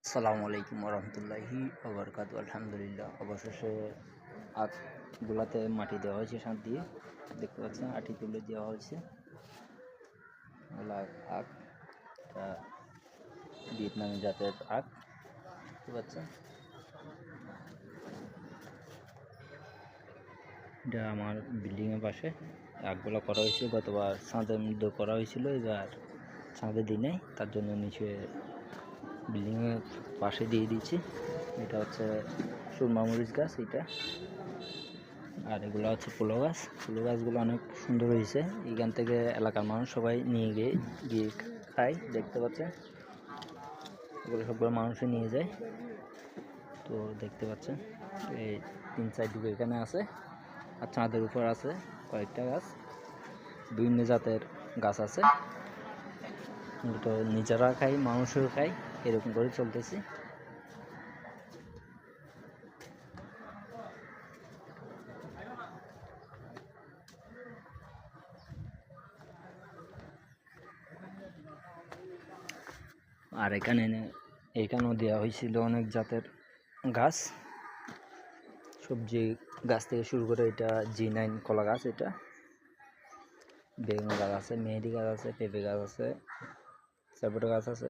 আসসালামু আলাইকুম রহমতুল্লাহি ওবরকাত। আলহামদুলিল্লাহ, অবশেষে আখগুলাতে মাটি দেওয়া হয়েছে সার দিয়ে। দেখতে পাচ্ছেন আটি তুলে দেওয়া হয়েছে। আখ, এটা ভিয়েতনামি জাতের আখ। দেখতে পাচ্ছেন, এটা আমার বিল্ডিংয়ের পাশে আখগুলো করা হয়েছে। গতবার ছাদের মধ্যে করা হয়েছিল, এবার ছাদে দিই নাই, তার জন্য নিচে বিল্ডিংয়ের পাশে দিয়ে দিচ্ছি। এটা হচ্ছে সুরমা মরিচ গাছ এটা, আর এগুলো হচ্ছে পোলো গাছ। পোলো গাছগুলো অনেক সুন্দর হয়েছে। এখান থেকে এলাকার মানুষ সবাই নিয়ে গিয়ে খায়। দেখতে পাচ্ছেন, এগুলো সবগুলো মানুষই নিয়ে যায়। তো দেখতে পাচ্ছেন এই 3-4 এখানে আছে, আর ছাদের উপর আছে কয়েকটা গাছ। বিভিন্ন জাতের গাছ আছে, তো নিজেরা খাই, মানুষও খাই, এরকম করে চলতেছি। আর এখানেও দেওয়া হয়েছিল অনেক জাতের গাছ, সবজি গাছ থেকে শুরু করে। এটা G9 কলা গাছ, এটা বেগুন গাছ আছে, মেহেদি গাছ আছে, পেঁপে গাছ আছে, সাপোটা গাছ আছে।